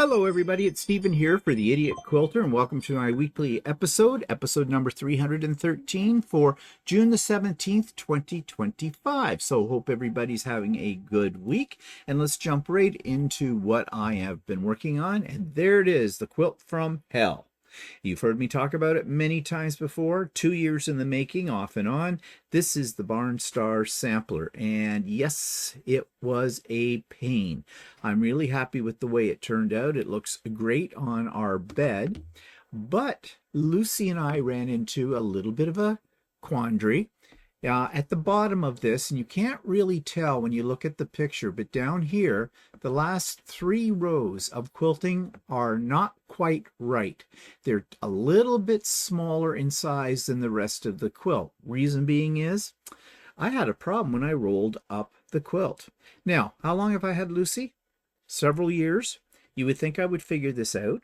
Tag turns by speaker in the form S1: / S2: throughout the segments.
S1: Hello everybody, it's Stephen here for the Idiot Quilter, and welcome to my weekly episode number 313 for June the 17th, 2025. So hope everybody's having a good week, and let's jump right into what I have been working on, and there it is, the quilt from hell. You've heard me talk about it many times before, 2 years in the making, off and on. This is the Barnstar Sampler, and yes, it was a pain. I'm really happy with the way it turned out. It looks great on our bed, but Lucy and I ran into a little bit of a quandary. At the bottom of this, and you can't really tell when you look at the picture, but down here, the last 3 rows of quilting are not quite right. They're a little bit smaller in size than the rest of the quilt. Reason being is, I had a problem when I rolled up the quilt. Now, how long have I had Lucy? Several years. You would think I would figure this out,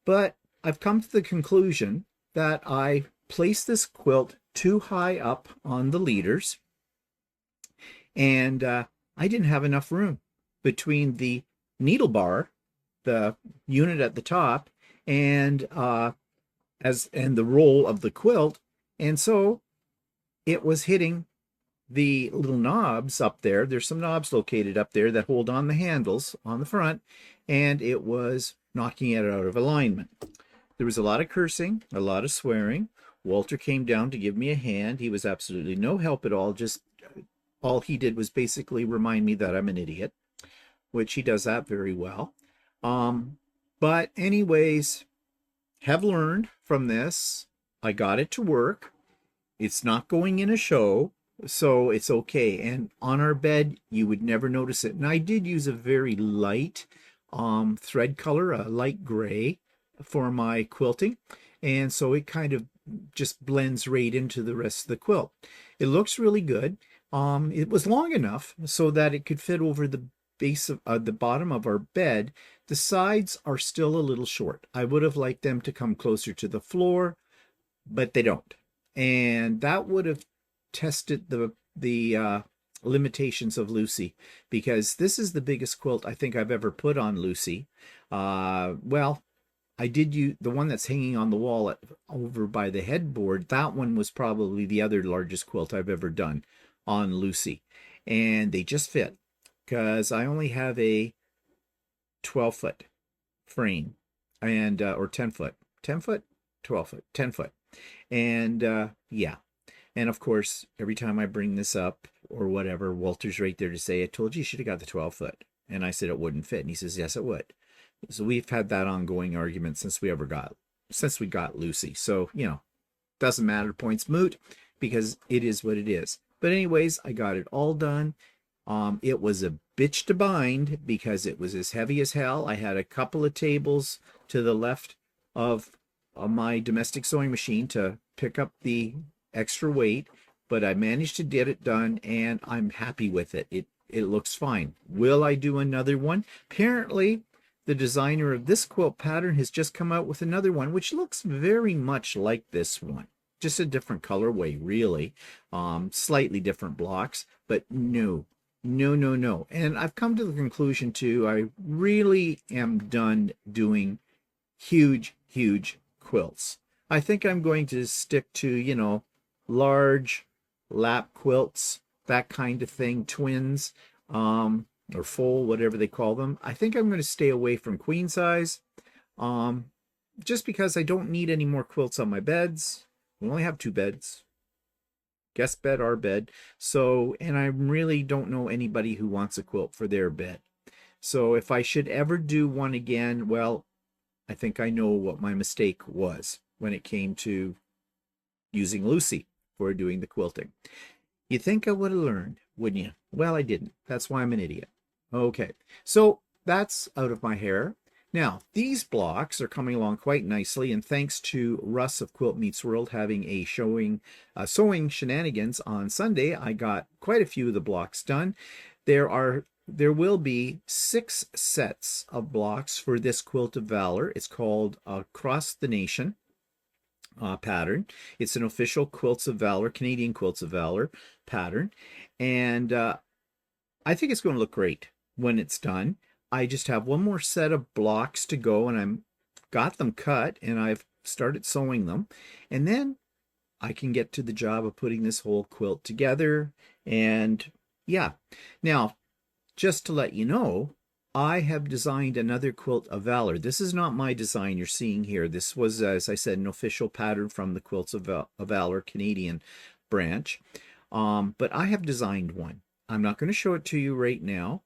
S1: but I've come to the conclusion that I placed this quilt too high up on the leaders, and I didn't have enough room between the needle bar, the unit at the top, and the roll of the quilt, and so it was hitting the little knobs up there. There's some knobs located up there that hold on the handles on the front, and it was knocking it out of alignment. There was a lot of cursing, a lot of swearing. Walter came down to give me a hand. He was absolutely no help at all. Just all he did was basically remind me that I'm an idiot, which he does that very well. But anyways, have learned from this. I got it to work. It's not going in a show, so it's okay. And on our bed, you would never notice it. And I did use a very light thread color, a light gray, for my quilting. And so it kind of just blends right into the rest of the quilt. It looks really good. It was long enough so that it could fit over the base of the bottom of our bed. The sides are still a little short. I would have liked them to come closer to the floor, but they don't. And that would have tested the limitations of Lucy, because this is the biggest quilt I think I've ever put on Lucy. Well, I did use the one that's hanging on the wall over by the headboard. That one was probably the other largest quilt I've ever done on Lucy. And they just fit, because I only have a 12-foot frame, and or 10-foot. 10-foot? 12-foot. 10-foot. And yeah. And of course, every time I bring this up or whatever, Walter's right there to say, I told you should have got the 12-foot. And I said it wouldn't fit. And he says, yes, it would. So we've had that ongoing argument since we got Lucy. So, you know, doesn't matter, points moot, because it is what it is. But anyways, I got it all done. It was a bitch to bind because it was as heavy as hell. I had a couple of tables to the left of my domestic sewing machine to pick up the extra weight, but I managed to get it done, and I'm happy with it. It looks fine. Will I do another one? Apparently, the designer of this quilt pattern has just come out with another one, which looks very much like this one. Just a different colorway, really. Slightly different blocks, but no. And I've come to the conclusion, too, I really am done doing huge quilts. I think I'm going to stick to, you know, large lap quilts, that kind of thing, twins, or full, whatever they call them. I think I'm going to stay away from queen size, just because I don't need any more quilts on my beds. We only have 2 beds, guest bed, our bed. So, and I really don't know anybody who wants a quilt for their bed. So if I should ever do one again, well, I think I know what my mistake was when it came to using Lucy for doing the quilting. You'd think I would have learned, wouldn't you? Well, I didn't. That's why I'm an idiot. Okay, so that's out of my hair. Now, these blocks are coming along quite nicely, and thanks to Russ of Quilt Meets World having a sewing shenanigans on Sunday, I got quite a few of the blocks done. There will be 6 sets of blocks for this Quilt of Valor. It's called Across the Nation pattern. It's an official Quilts of Valor, Canadian Quilts of Valor pattern, and I think it's going to look great when it's done. I just have one more set of blocks to go, and I'm got them cut, and I've started sewing them. And then I can get to the job of putting this whole quilt together. And yeah, now, just to let you know, I have designed another quilt of valor. This is not my design you're seeing here. This was, as I said, an official pattern from the Quilts of Valor Canadian branch. But I have designed one. I'm not going to show it to you right now.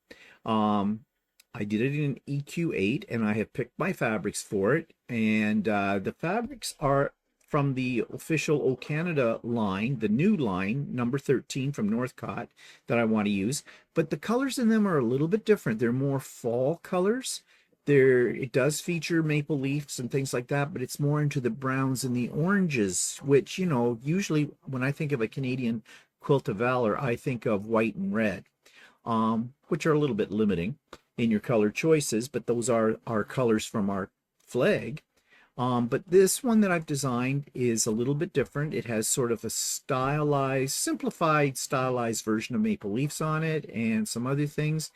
S1: I did it in EQ8, and I have picked my fabrics for it. And the fabrics are from the official O Canada line, the new line, number 13 from Northcott, that I want to use. But the colors in them are a little bit different. They're more fall colors. It does feature maple leaves and things like that, but it's more into the browns and the oranges, which, you know, usually when I think of a Canadian Quilt of Valor, I think of white and red, which are a little bit limiting in your color choices, but those are our colors from our flag. But this one that I've designed is a little bit different. It has sort of a stylized, simplified, stylized version of maple leaves on it and some other things.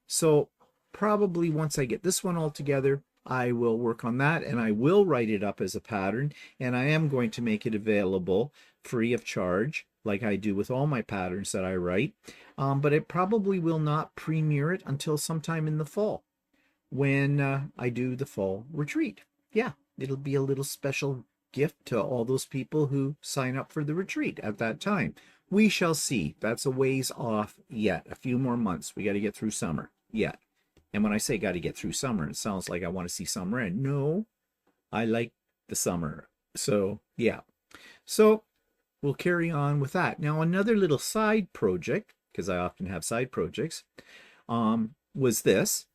S1: So probably once I get this one all together, I will work on that, and I will write it up as a pattern, and I am going to make it available free of charge, like I do with all my patterns that I write. But I probably will not premiere it until sometime in the fall, when I do the fall retreat. Yeah, it'll be a little special gift to all those people who sign up for the retreat at that time. We shall see. That's a ways off yet. A few more months. We got to get through summer yet. And when I say got to get through summer, it sounds like I want to see summer end. No, I like the summer. So, yeah. So, we'll carry on with that. Now, another little side project, because I often have side projects, was this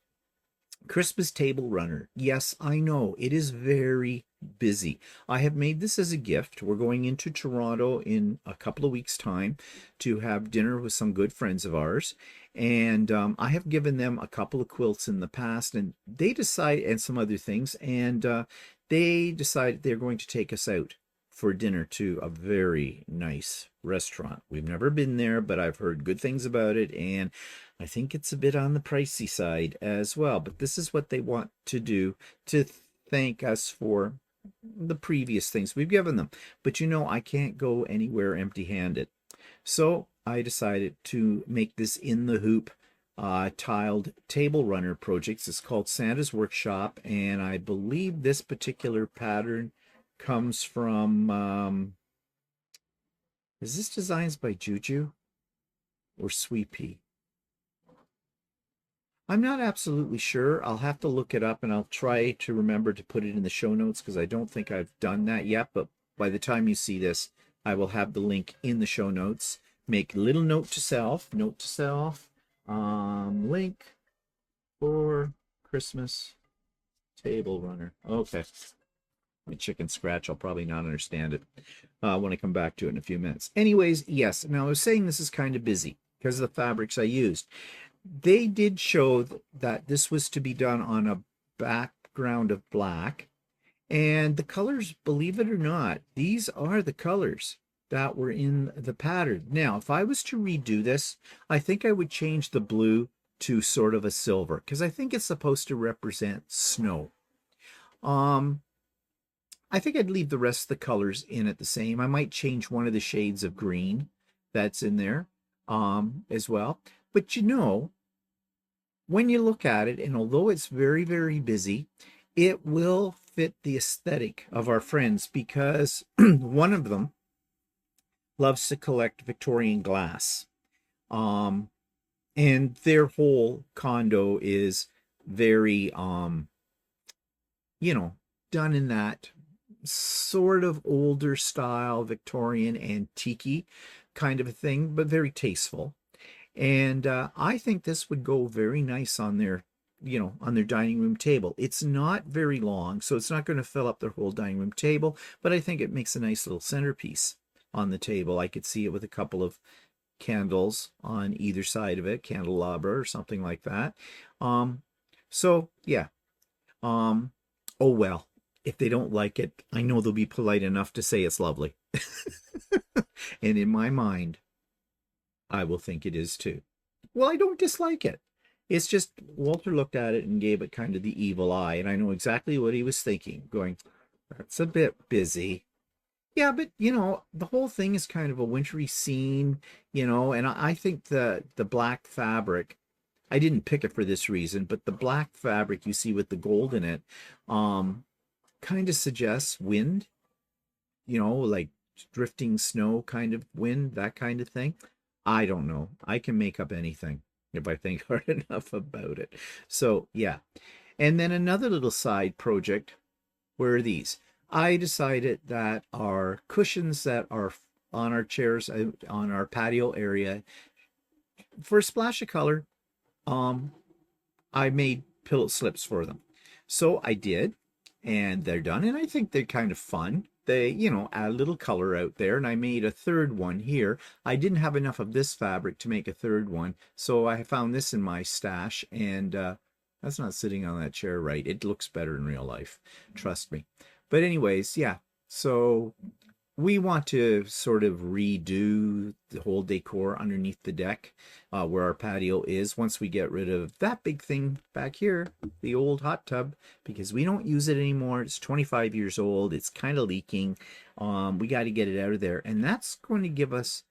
S1: Christmas table runner. Yes, I know, it is very busy. I have made this as a gift. We're going into Toronto in a couple of weeks' time to have dinner with some good friends of ours. And I have given them a couple of quilts in the past, and they decide, and some other things, and they decided they're going to take us out for dinner to a very nice restaurant. We've never been there, but I've heard good things about it, and I think it's a bit on the pricey side as well. But this is what they want to do to thank us for the previous things we've given them. But you know, I can't go anywhere empty-handed. So I decided to make this in the hoop tiled table runner project. It's called Santa's Workshop, and I believe this particular pattern comes from, is this designs by Giuce or Sweet Pea? I'm not absolutely sure. I'll have to look it up, and I'll try to remember to put it in the show notes, because I don't think I've done that yet. But by the time you see this, I will have the link in the show notes. Make a little note to self, link for Christmas table runner. Okay. My chicken scratch, I'll probably not understand it when I come back to it in a few minutes. Anyways, yes. Now, I was saying this is kind of busy because of the fabrics I used. They did show that this was to be done on a background of black. And the colors, believe it or not, these are the colors that were in the pattern. Now, if I was to redo this, I think I would change the blue to sort of a silver, because I think it's supposed to represent snow. I think I'd leave the rest of the colors in it the same. I might change one of the shades of green that's in there as well. But you know, when you look at it, and although it's very, very busy, it will fit the aesthetic of our friends, because one of them loves to collect Victorian glass. And their whole condo is very, you know, done in that sort of older style, Victorian antique kind of a thing, but very tasteful. And I think this would go very nice on their, you know, on their dining room table. It's not very long, so it's not going to fill up their whole dining room table, but I think it makes a nice little centerpiece on the table. I could see it with a couple of candles on either side of it, candelabra or something like that. So yeah. Oh well, if they don't like it, I know they'll be polite enough to say it's lovely. And in my mind, I will think it is too. Well, I don't dislike it. It's just Walter looked at it and gave it kind of the evil eye, and I know exactly what he was thinking, going, that's a bit busy. Yeah, but the whole thing is kind of a wintry scene, and I think the black fabric, I didn't pick it for this reason, but the black fabric you see with the gold in it, kind of suggests wind, like drifting snow kind of wind, that kind of thing. I don't know. I can make up anything if I think hard enough about it. So, yeah. And then another little side project were these. I decided that our cushions that are on our chairs on our patio area, for a splash of color, I made pillow slips for them. So I did, and they're done, and I think they're kind of fun. They, add a little color out there, and I made a third one here. I didn't have enough of this fabric to make a third one, so I found this in my stash, and that's not sitting on that chair right. It looks better in real life, trust me. But anyways, yeah, so we want to sort of redo the whole decor underneath the deck where our patio is once we get rid of that big thing back here, the old hot tub, because we don't use it anymore. It's 25 years old. It's kind of leaking. We got to get it out of there. And that's going to give us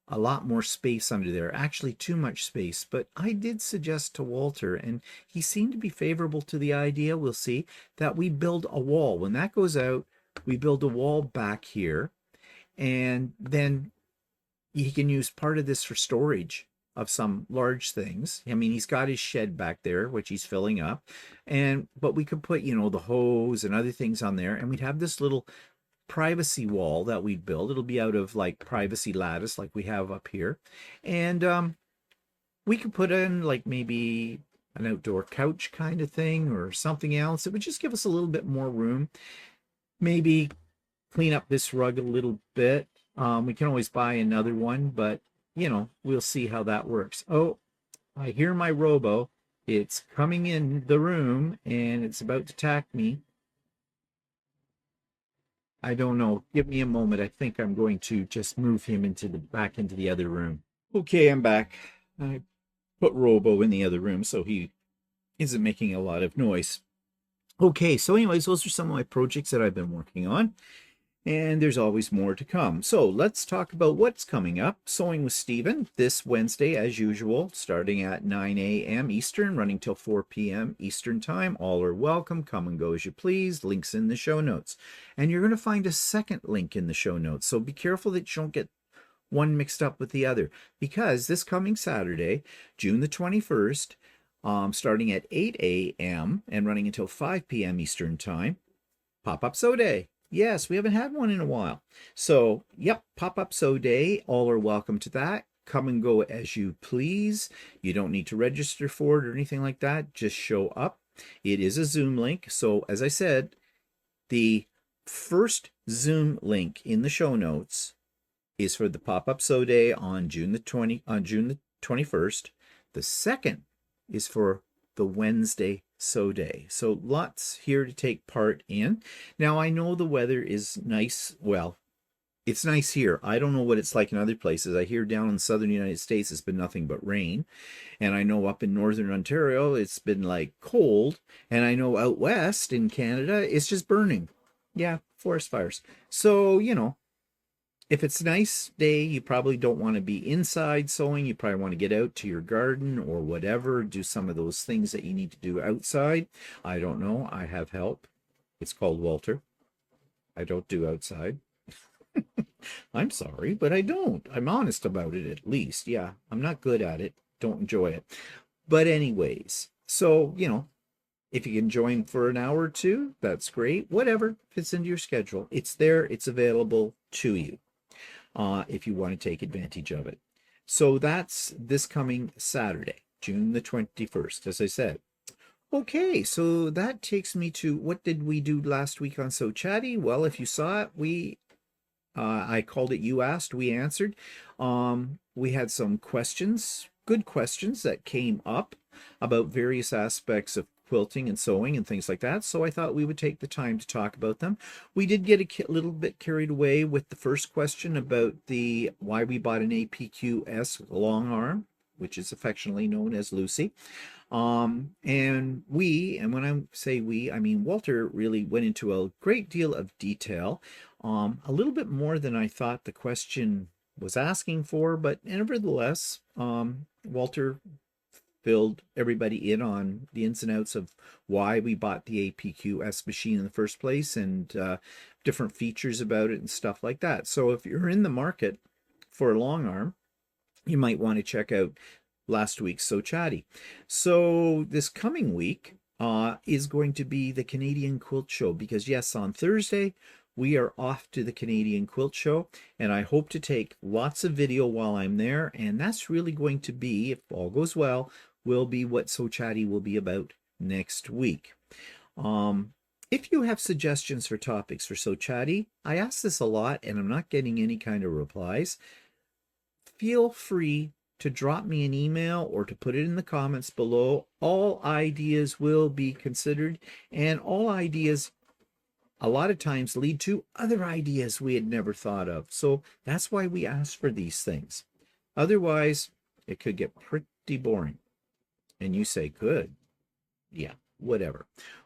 S1: a lot more space under there, actually too much space. But I did suggest to Walter, and he seemed to be favorable to the idea, we'll see, that we build a wall. When that goes out, we build a wall back here, and then he can use part of this for storage of some large things. I mean, he's got his shed back there, which he's filling up, but we could put, the hose and other things on there, and we'd have this little privacy wall that we'd build. It'll be out of like privacy lattice like we have up here, and we could put in like maybe an outdoor couch kind of thing or something else. It would just give us a little bit more room. Maybe clean up this rug a little bit. We can always buy another one, but we'll see how that works. Oh, I hear my robo. It's coming in the room and it's about to attack me. I don't know. Give me a moment. I think I'm going to just move him back into the other room. Okay, I'm back. I put Robo in the other room so he isn't making a lot of noise. Okay, so anyways, those are some of my projects that I've been working on, and there's always more to come. So let's talk about what's coming up. Sewing with Stephen this Wednesday, as usual, starting at 9 a.m. Eastern, running till 4 p.m. Eastern time. All are welcome. Come and go as you please. Links in the show notes. And you're going to find a second link in the show notes, so be careful that you don't get one mixed up with the other, because this coming Saturday, June the 21st, starting at 8 a.m. and running until 5 p.m. Eastern time, Pop-Up Sew Day. Yes, we haven't had one in a while. So, yep, Pop-Up Sew Day. All are welcome to that. Come and go as you please. You don't need to register for it or anything like that. Just show up. It is a Zoom link. So, as I said, the first Zoom link in the show notes is for the Pop-Up Sew Day on June the 21st. The second is for the Wednesday Sew Day. So lots here to take part in. Now, I know the weather is nice. Well, it's nice here. I don't know what it's like in other places. I hear down in the southern United States it's been nothing but rain. And I know up in northern Ontario it's been like cold. And I know out west in Canada it's just burning. Yeah, forest fires. So, if it's a nice day, you probably don't want to be inside sewing. You probably want to get out to your garden or whatever, do some of those things that you need to do outside. I don't know. I have help. It's called Walter. I don't do outside. I'm sorry, but I don't. I'm honest about it at least. Yeah, I'm not good at it. Don't enjoy it. But anyways, so, if you can join for an hour or two, that's great. Whatever fits into your schedule. It's there. It's available to you. If you want to take advantage of it. So that's this coming Saturday, June the 21st, as I said. Okay, so that takes me to what did we do last week on So Chatty? Well, if you saw it, I called it You Asked, We Answered. We had some questions, good questions that came up about various aspects of quilting and sewing and things like that, so I thought we would take the time to talk about them. We did get a little bit carried away with the first question about why we bought an APQS long arm. which is affectionately known as Lucey. And when I say we, I mean Walter really went into a great deal of detail, a little bit more than I thought the question was asking for, but nevertheless, Walter filled everybody in on the ins and outs of why we bought the APQS machine in the first place, and different features about it and stuff like that. So if you're in the market for a long arm, you might want to check out last week's So Chatty. So this coming week is going to be the Canadian Quilt Show, because yes, on Thursday we are off to the Canadian Quilt Show, and I hope to take lots of video while I'm there, and that's really going to be, if all goes well, will be what So Chatty will be about next week. If you have suggestions for topics for So Chatty, I ask this a lot and I'm not getting any kind of replies. Feel free to drop me an email or to put it in the comments below. All ideas will be considered, and all ideas a lot of times lead to other ideas we had never thought of. So that's why we ask for these things. Otherwise, it could get pretty boring. And you say, good. Yeah, whatever.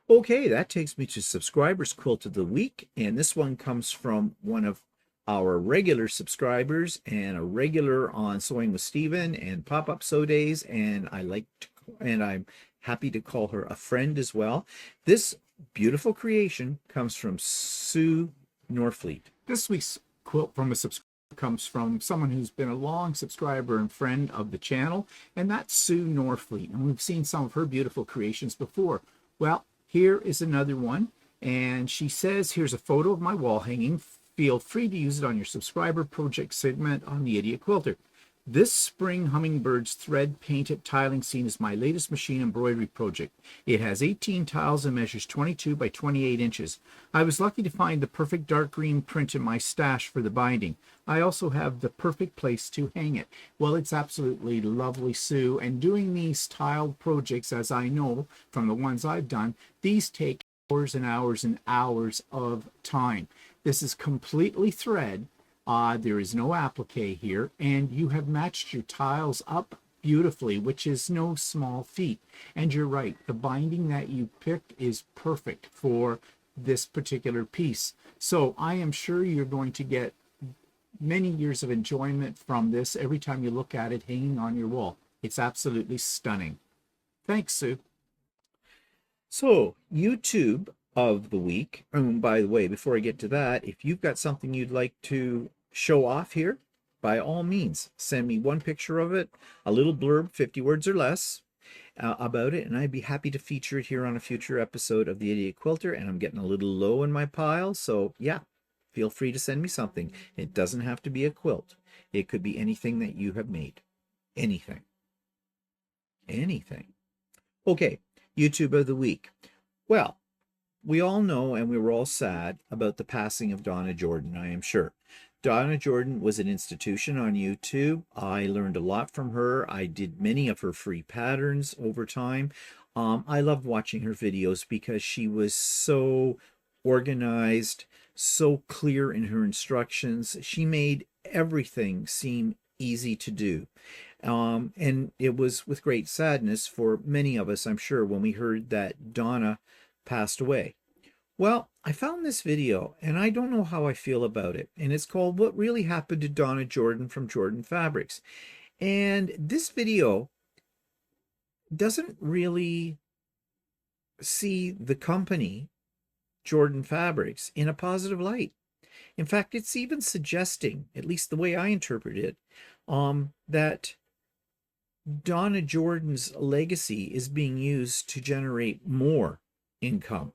S1: Okay, that takes me to Subscribers Quilt of the Week. And this one comes from one of our regular subscribers and a regular on Sewing with Steven and Pop-Up Sew Days. And I'm happy to call her a friend as well. This beautiful creation comes from Sue Norfleet. This week's quilt from a subscriber comes from someone who's been a long subscriber and friend of the channel, and that's Sue Norfleet. And we've seen some of her beautiful creations before. Well, here is another one, and she says, here's a photo of my wall hanging. Feel free to use it on your subscriber project segment on the Idiot Quilter. This spring hummingbird's thread painted tiling scene is my latest machine embroidery project. It has 18 tiles and measures 22 by 28 inches. I was lucky to find the perfect dark green print in my stash for the binding. I also have the perfect place to hang it. Well, it's absolutely lovely, Sue, and doing these tiled projects, as I know from the ones I've done, these take hours and hours and hours of time. This is completely thread. There is no applique here, and you have matched your tiles up beautifully, which is no small feat. And you're right, the binding that you picked is perfect for this particular piece. So I am sure you're going to get many years of enjoyment from this every time you look at it hanging on your wall. It's absolutely stunning. Thanks, Sue. So, YouTube of the week. By the way, before I get to that, if you've got something you'd like to show off here, by all means, send me one picture of it, a little blurb, 50 words or less, about it, and I'd be happy to feature it here on a future episode of the Idiot Quilter. And I'm getting a little low in my pile, so yeah, feel free to send me something. It doesn't have to be a quilt. It could be anything that you have made. Anything. Anything. Okay, YouTube of the week. Well, we all know, and we were all sad about the passing of Donna Jordan, I am sure. Donna Jordan was an institution on YouTube. I learned a lot from her. I did many of her free patterns over time. I loved watching her videos because she was so organized, so clear in her instructions. She made everything seem easy to do. And it was with great sadness for many of us, I'm sure, when we heard that Donna passed away. Well, I found this video, and I don't know how I feel about it. And it's called What Really Happened to Donna Jordan from Jordan Fabrics. And this video doesn't really see the company, Jordan Fabrics, in a positive light. In fact, it's even suggesting, at least the way I interpret it, that Donna Jordan's legacy is being used to generate more income.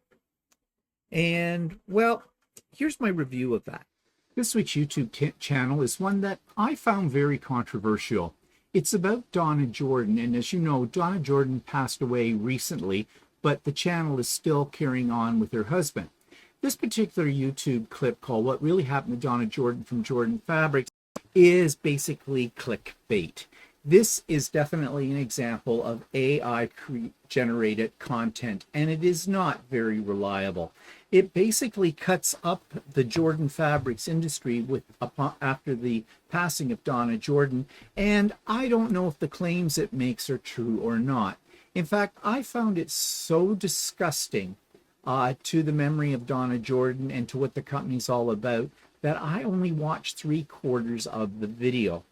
S1: And, well, here's my review of that. This week's YouTube channel is one that I found very controversial. It's about Donna Jordan, and as you know, Donna Jordan passed away recently, but the channel is still carrying on with her husband. This particular YouTube clip called What Really Happened to Donna Jordan from Jordan Fabrics is basically clickbait. This is definitely an example of AI generated content, and it is not very reliable. It basically cuts up the Jordan fabrics industry after the passing of Donna Jordan, and I don't know if the claims it makes are true or not. In fact, I found it so disgusting to the memory of Donna Jordan and to what the company's all about that I only watched 3/4 of the video.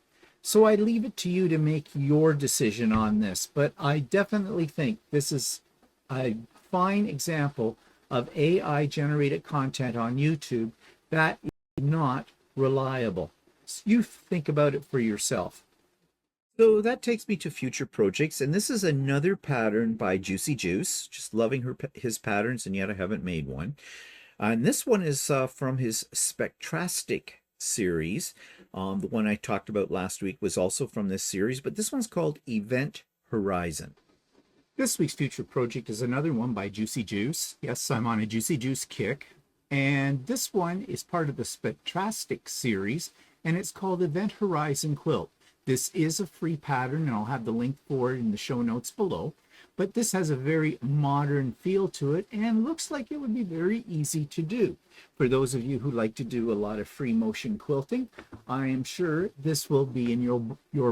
S1: So I leave it to you to make your decision on this, but I definitely think this is a fine example of AI generated content on YouTube that is not reliable. So you think about it for yourself. So that takes me to future projects, and this is another pattern by Giuce. Just loving his patterns, and yet I haven't made one. And this one is from his Spectrastic series. The one I talked about last week was also from this series, but this one's called Event Horizon. This week's future project is another one by Giuce. Yes, I'm on a Giuce kick. And this one is part of the Spectrastic series, and it's called Event Horizon Quilt. This is a free pattern, and I'll have the link for it in the show notes below. But this has a very modern feel to it and looks like it would be very easy to do. For those of you who like to do a lot of free motion quilting, I am sure this will be in your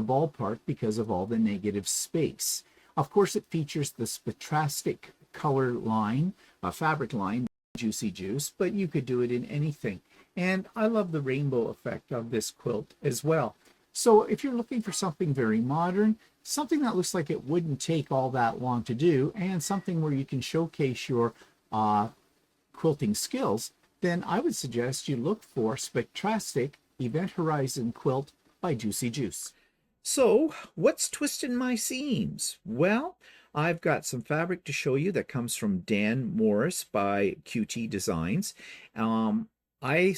S1: ballpark because of all the negative space. Of course, it features the Spectrastic color line, fabric line, Giuce, but you could do it in anything. And I love the rainbow effect of this quilt as well. So if you're looking for something very modern, something that looks like it wouldn't take all that long to do, and something where you can showcase your quilting skills, then I would suggest you look for Spectrastic Event Horizon Quilt by Giuce. So what's twisting my seams? Well, I've got some fabric to show you that comes from Dan Morris by QT Designs. I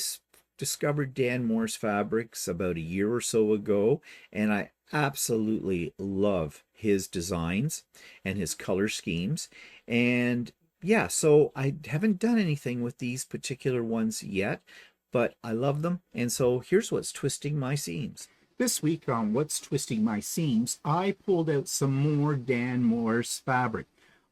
S1: discovered Dan Morris fabrics about a year or so ago, and I absolutely love his designs and his color schemes. And yeah, so I haven't done anything with these particular ones yet, but I love them. And so here's what's twisting my seams. This week on What's Twisting My Seams, I pulled out some more Dan Morris fabric.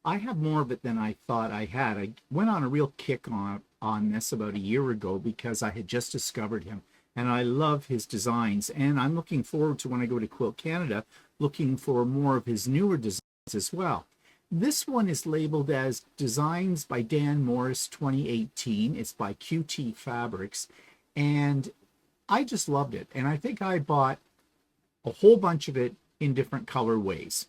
S1: I have more of it than I thought I had. I went on a real kick on this about a year ago because I had just discovered him, and I love his designs, and I'm looking forward to, when I go to Quilt Canada, looking for more of his newer designs as well. This one is labeled as Designs by Dan Morris 2018. It's by QT Fabrics, and I just loved it, and I think I bought a whole bunch of it in different colorways.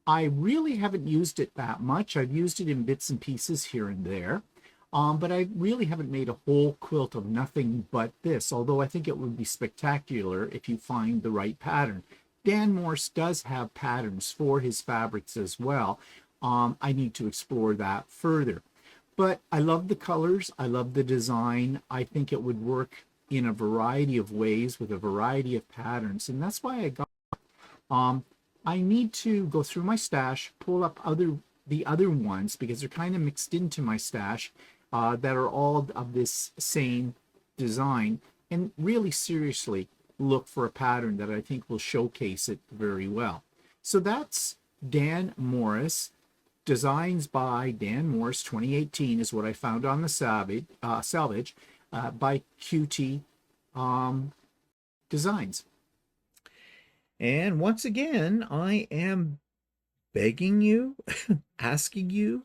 S1: I really haven't used it that much. I've used it in bits and pieces here and there, but I really haven't made a whole quilt of nothing but this, although I think it would be spectacular if you find the right pattern. Dan Morris does have patterns for his fabrics as well. I need to explore that further. But I love the colors. I love the design. I think it would work in a variety of ways with a variety of patterns, and that's why I got it. I need to go through my stash, pull up the other ones because they're kind of mixed into my stash that are all of this same design, and really seriously look for a pattern that I think will showcase it very well. So that's Dan Morris. Designs by Dan Morris 2018 is what I found on the salvage by QT Designs. And once again, I am begging you, asking you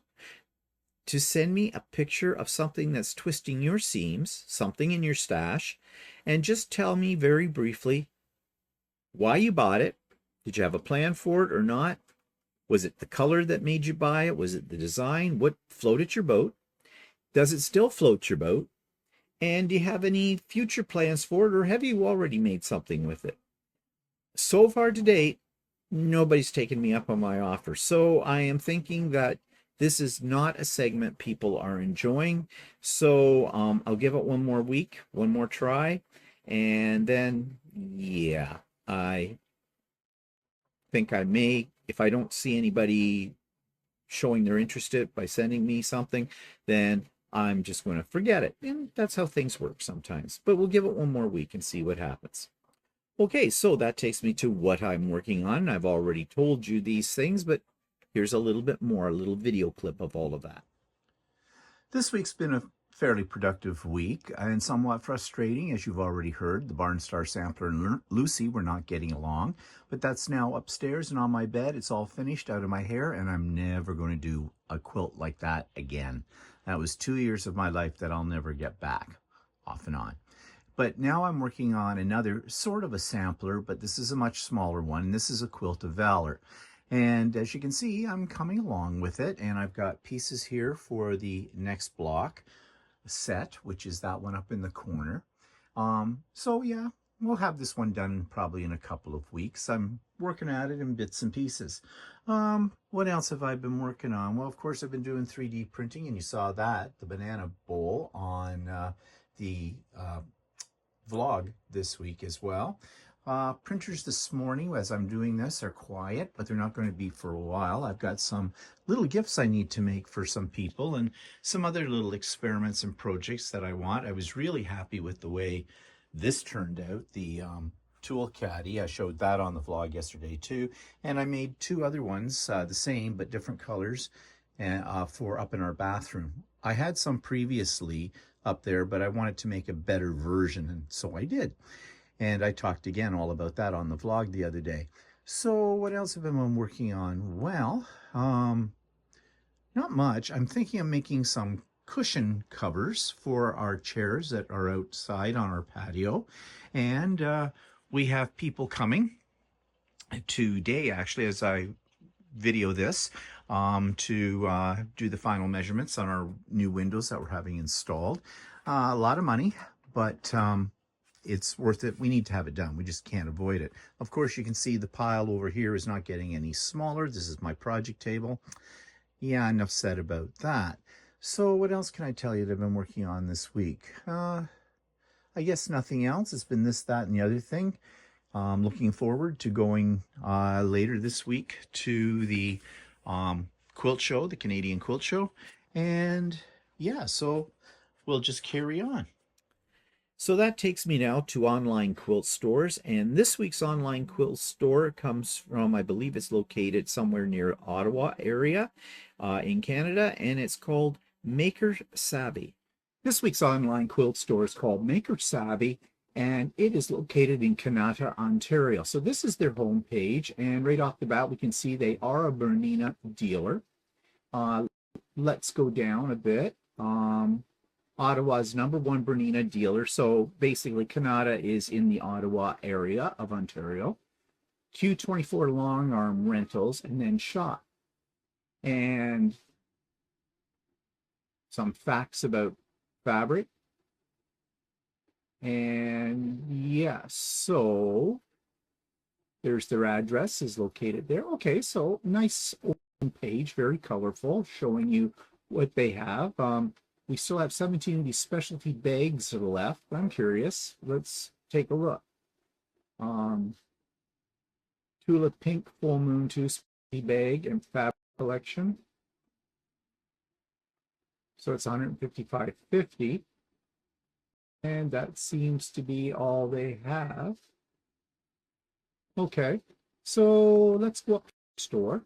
S1: to send me a picture of something that's twisting your seams, something in your stash, and just tell me very briefly why you bought it. Did you have a plan for it or not? Was it the color that made you buy it? Was it the design? What floated your boat? Does it still float your boat? And do you have any future plans for it, or have you already made something with it? So far to date, nobody's taken me up on my offer. So I am thinking that this is not a segment people are enjoying. So I'll give it one more week, one more try. And then, yeah, I think I may, if I don't see anybody showing they're interested by sending me something, then I'm just going to forget it. And that's how things work sometimes. But we'll give it one more week and see what happens. Okay, so that takes me to what I'm working on. I've already told you these things, but here's a little bit more, a little video clip of all of that. This week's been a fairly productive week and somewhat frustrating, as you've already heard. The Barnstar Sampler and Lucey were not getting along, but that's now upstairs and on my bed. It's all finished out of my hair, and I'm never going to do a quilt like that again. That was 2 years of my life that I'll never get back, off and on. But now I'm working on another sort of a sampler, but this is a much smaller one. This is a Quilt of Valor. And as you can see, I'm coming along with it, and I've got pieces here for the next block set, which is that one up in the corner. So yeah, we'll have this one done probably in a couple of weeks. I'm working at it in bits and pieces. What else have I been working on? Well, of course, I've been doing 3D printing, and you saw that, the banana bowl on the vlog this week as well. Printers this morning, as I'm doing this, are quiet, but they're not going to be for a while. I've got some little gifts I need to make for some people and some other little experiments and projects that I want. I was really happy with the way this turned out, the tool caddy. I showed that on the vlog yesterday too, and I made two other ones, the same but different colors, for up in our bathroom. I had some previously up there, but I wanted to make a better version, and so I did. And I talked again all about that on the vlog the other day. So what else have I been working on? Well, not much. I'm thinking of making some cushion covers for our chairs that are outside on our patio. And we have people coming today, actually, as I video this, to do the final measurements on our new windows that we're having installed. A lot of money, but it's worth it. We need to have it done. We just can't avoid it. Of course, you can see the pile over here is not getting any smaller. This is my project table. Yeah, enough said about that. So what else can I tell you that I've been working on this week? I guess nothing else. It's been this, that, and the other thing. Looking forward to going later this week to the quilt show, the Canadian Quilt Show. And yeah, so we'll just carry on. So that takes me now to online quilt stores, and this week's online quilt store comes from, I believe it's located somewhere near Ottawa area in Canada, and it's called Maker Savvy. This week's online quilt store is called Maker Savvy, and it is located in Kanata, Ontario. So this is their homepage, and right off the bat we can see they are a Bernina dealer. Let's go down a bit. Ottawa's #1 Bernina dealer. So basically, Kanata is in the Ottawa area of Ontario. Q24 long arm rentals, and then shop. And some facts about fabric. And yeah, so there's their address is located there. Okay, so nice open page, very colorful, showing you what they have. We still have 17 of these specialty bags left. I'm curious. Let's take a look. Tulip Pink Full Moon 2 specialty bag and fabric collection. So it's $155.50. And that seems to be all they have. Okay, so let's go up to the store.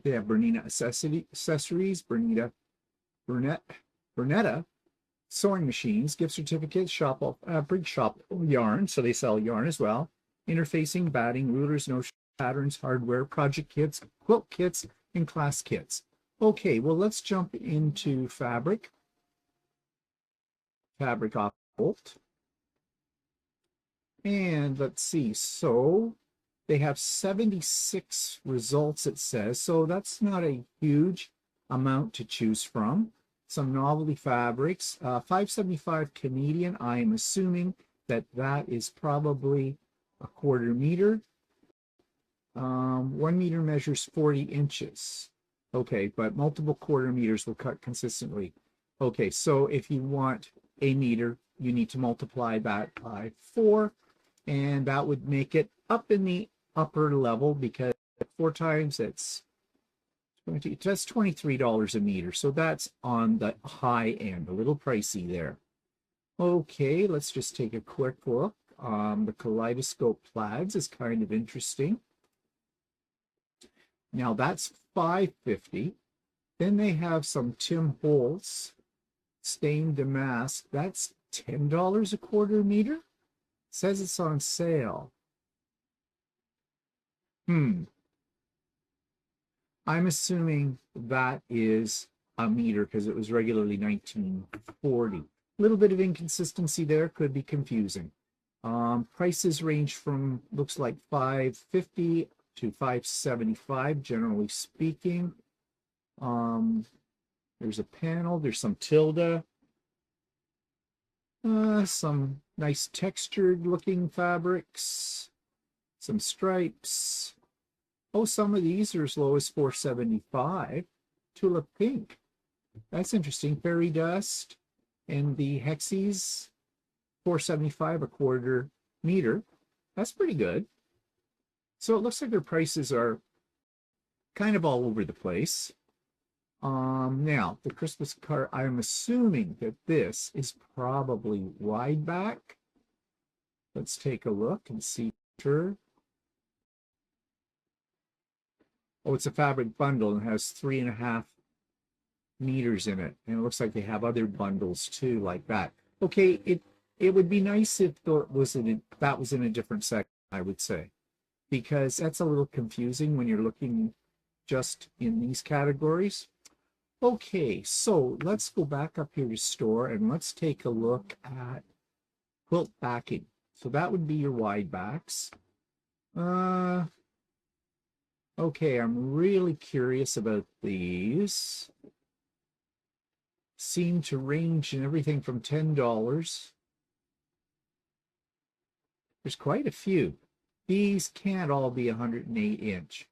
S1: They have Bernina accessories, Bernetta sewing machines, gift certificates, shop all fabric, shop yarn, so they sell yarn as well, interfacing, batting, rulers, notion patterns, hardware, project kits, quilt kits, and class kits. Okay, well, let's jump into fabric. Fabric off Bolt. And let's see, so they have 76 results, it says, so that's not a huge amount to choose from. Some novelty fabrics, $5.75 Canadian. I am assuming that that is probably a 1/4 meter. 1 meter measures 40 inches. Okay, but multiple 1/4 meters will cut consistently. Okay, so if you want a meter, you need to multiply that by 4, and that would make it up in the upper level, because 4 times that's $23 a meter, so that's on the high end, a little pricey there. Okay, let's just take a quick look. The kaleidoscope plaids is kind of interesting. Now that's $5.50. Then they have some Tim Holtz stained damask. That's $10 a quarter meter. It says it's on sale. I'm assuming that is a meter because it was regularly $19.40. A little bit of inconsistency there, could be confusing. Prices range from, looks like $5.50 to $5.75, generally speaking. There's a panel, there's some tilde, some nice textured looking fabrics, some stripes. Oh, some of these are as low as $4.75. Tulip pink. That's interesting. Fairy dust and the hexies, $4.75 a quarter meter. That's pretty good. So it looks like their prices are kind of all over the place. Now the Christmas card, I'm assuming that this is probably wide back. Let's take a look and see. Sure. Oh, it's a fabric bundle and has 3.5 meters in it. And it looks like they have other bundles too, like that. Okay, it would be nice if that was in a different section, I would say, because that's a little confusing when you're looking just in these categories. Okay, so let's go back up here to store and let's take a look at quilt backing. So that would be your wide backs. Okay, I'm really curious about these. Seem to range in everything from $10. There's quite a few. These can't all be 108 inch.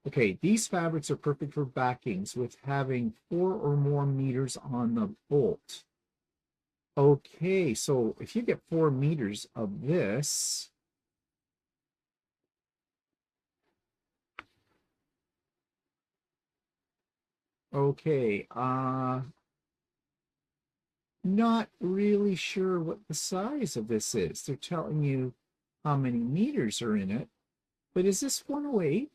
S1: Okay, these fabrics are perfect for backings with having 4 or more meters on the bolt. Okay, so if you get 4 meters of this, okay, not really sure what the size of this is. They're telling you how many meters are in it, but is this 108?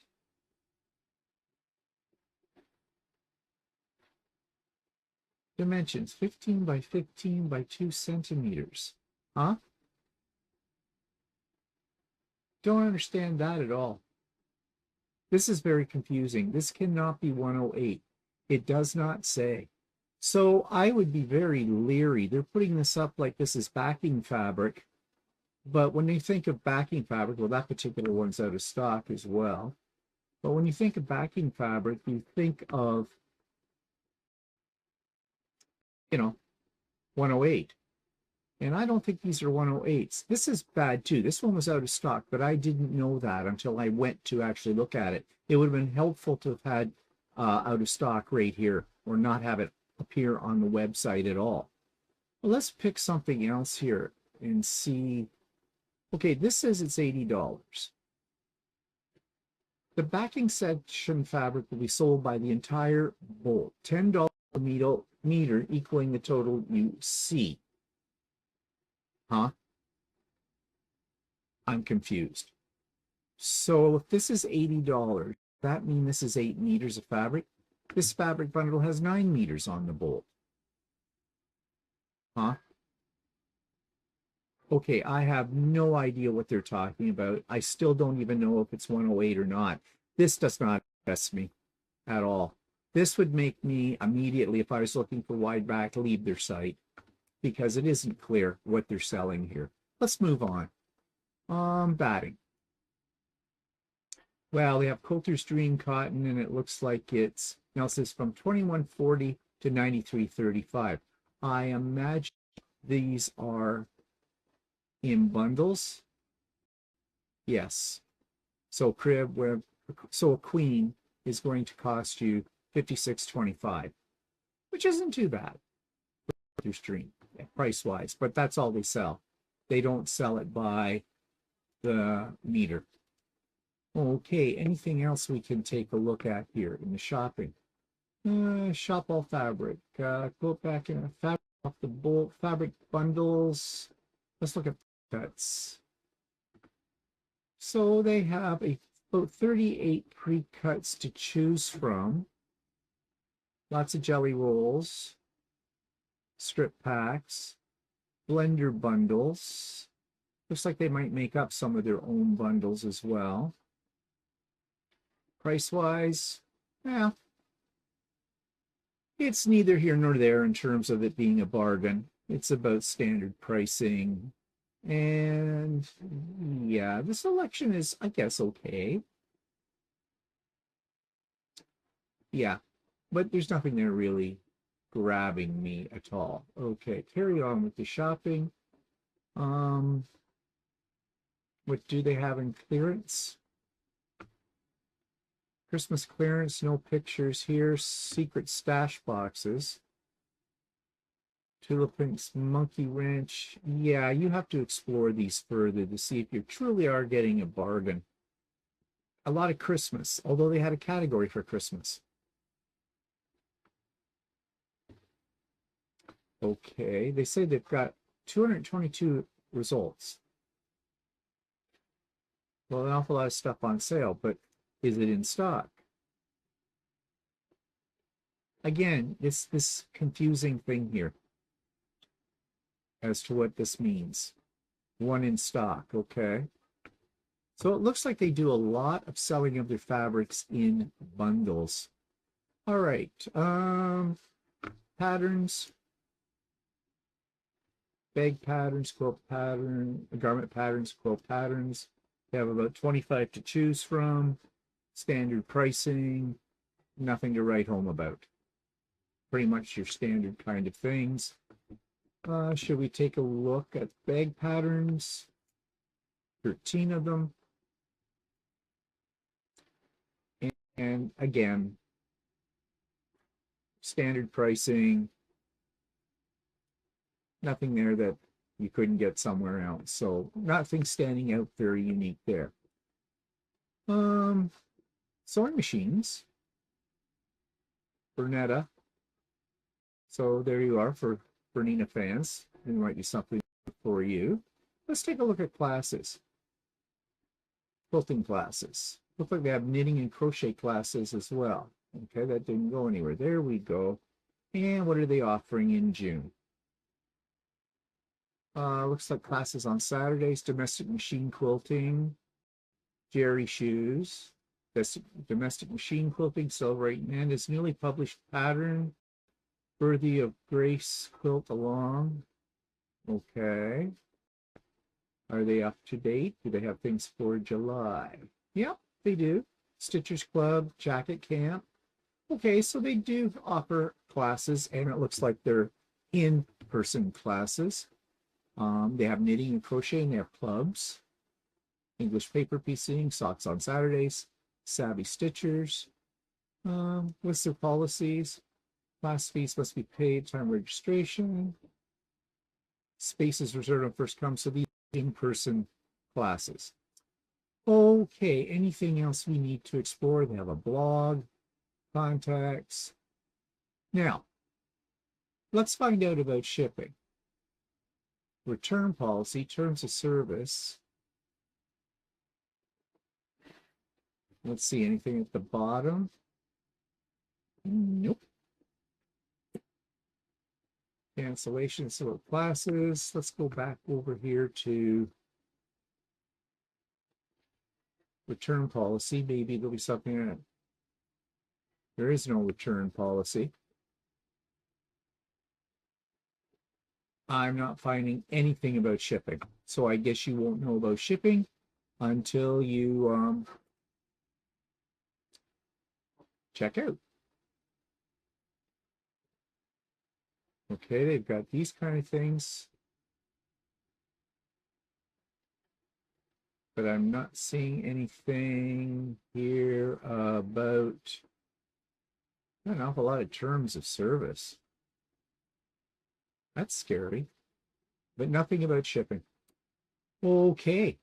S1: Dimensions 15 by 15 by 2 centimeters. Huh? Don't understand that at all. This is very confusing. This cannot be 108. It does not say. So I would be very leery. They're putting this up like this is backing fabric. But when you think of backing fabric, well, that particular one's out of stock as well. But when you think of backing fabric, you think of, 108. And I don't think these are 108s. This is bad too. This one was out of stock, but I didn't know that until I went to actually look at it. It would have been helpful to have had out of stock right here or not have it appear on the website at all. Well, let's pick something else here and see. Okay, this says it's $80. The backing section fabric will be sold by the entire bolt, $10 a meter equaling the total you see. Huh? I'm confused. So if this is $80, that means this is 8 meters of fabric. This fabric bundle has 9 meters on the bolt. Huh? Okay, I have no idea what they're talking about. I still don't even know if it's 108 or not. This does not impress me at all. This would make me immediately, if I was looking for wide back, leave their site because it isn't clear what they're selling here. Let's move on. Batting. Well, they have Quilter's Dream Cotton, and it looks like it's, now it says from 2140 to 9335. I imagine these are in bundles. Yes. So a queen is going to cost you $56.25, which isn't too bad. Quilter's Dream, price-wise, but that's all they sell. They don't sell it by the meter. Okay, anything else we can take a look at here in the shopping? Shop all fabric. Quilt back in fabric off the bolt, fabric bundles. Let's look at cuts. So they have about 38 pre-cuts to choose from. Lots of jelly rolls, strip packs, blender bundles. Looks like they might make up some of their own bundles as well. Price-wise, yeah, it's neither here nor there in terms of it being a bargain. It's about standard pricing. And yeah, the selection is, I guess, okay. Yeah, but there's nothing there really grabbing me at all. Okay, carry on with the shopping. What do they have in clearance? Christmas clearance, no pictures here. Secret stash boxes. Tulip Pink's Monkey Wrench. Yeah, you have to explore these further to see if you truly are getting a bargain. A lot of Christmas, although they had a category for Christmas. Okay, they say they've got 222 results. Well, an awful lot of stuff on sale, but is it in stock? Again, it's this confusing thing here as to what this means. One in stock, okay. So it looks like they do a lot of selling of their fabrics in bundles. All right, patterns, bag patterns, quilt pattern, garment patterns, quilt patterns. They have about 25 to choose from. Standard pricing, nothing to write home about. Pretty much your standard kind of things. Should we take a look at bag patterns? 13 of them. And again, standard pricing, nothing there that you couldn't get somewhere else. So nothing standing out very unique there. Sewing machines, Bernetta. So there you are for Bernina fans. There might be something for you. Let's take a look at classes. Quilting classes. Look like they have knitting and crochet classes as well. Okay, that didn't go anywhere. There we go. And what are they offering in June? Looks like classes on Saturdays, domestic machine quilting, Jerry shoes, domestic machine quilting, celebrating and its newly published pattern, worthy of grace quilt along. Okay. Are they up to date? Do they have things for July? Yep, they do. Stitchers Club, Jacket Camp. Okay, so they do offer classes, and it looks like they're in-person classes. They have knitting and crocheting, they have clubs, English paper piecing, socks on Saturdays, Savvy Stitchers. What's their policies? Class fees must be paid, time registration. Spaces reserved on first come, so these in-person classes. Okay, anything else we need to explore? They have a blog, contacts. Now, let's find out about shipping. Return policy, terms of service. Let's see, anything at the bottom? Nope. Cancellation, so classes. Let's go back over here to return policy. Maybe there'll be something in it. There is no return policy. I'm not finding anything about shipping. So I guess you won't know about shipping until you check out. Okay, they've got these kind of things. But I'm not seeing anything here about an awful lot of terms of service. That's scary. But nothing about shipping. Okay.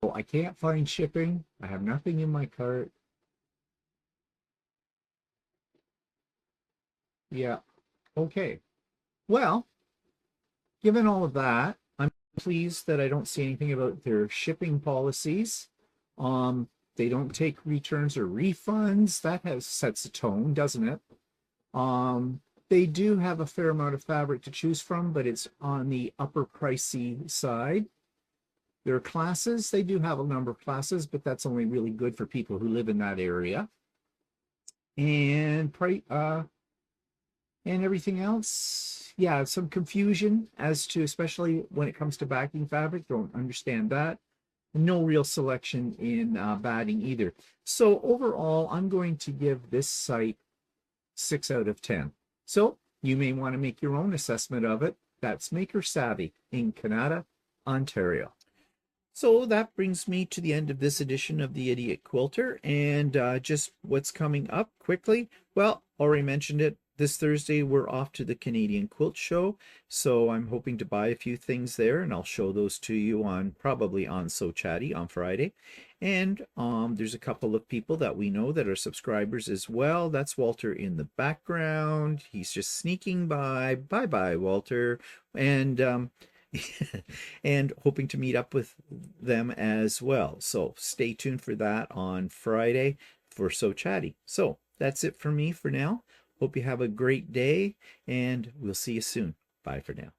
S1: Well, I can't find shipping. I have nothing in my cart. Yeah. Okay. Well, given all of that, I'm pleased that I don't see anything about their shipping policies. They don't take returns or refunds. That sets a tone, doesn't it? They do have a fair amount of fabric to choose from, but it's on the upper pricey side. Their classes, they do have a number of classes, but that's only really good for people who live in that area. And everything else, yeah, some confusion as to, especially when it comes to backing fabric. Don't understand that. No real selection in batting either. So overall, I'm going to give this site 6 out of 10. So you may want to make your own assessment of it. That's Maker Savvy in Canada, Ontario. So that brings me to the end of this edition of the Idiot Quilter, and just what's coming up quickly. Well, already mentioned it. This Thursday, we're off to the Canadian Quilt Show, so I'm hoping to buy a few things there, and I'll show those to you on probably on So Chatty on Friday. And there's a couple of people that we know that are subscribers as well. That's Walter in the background. He's just sneaking by. Bye-bye, Walter. And and hoping to meet up with them as well. So stay tuned for that on Friday for So Chatty. So that's it for me for now. Hope you have a great day, and we'll see you soon. Bye for now.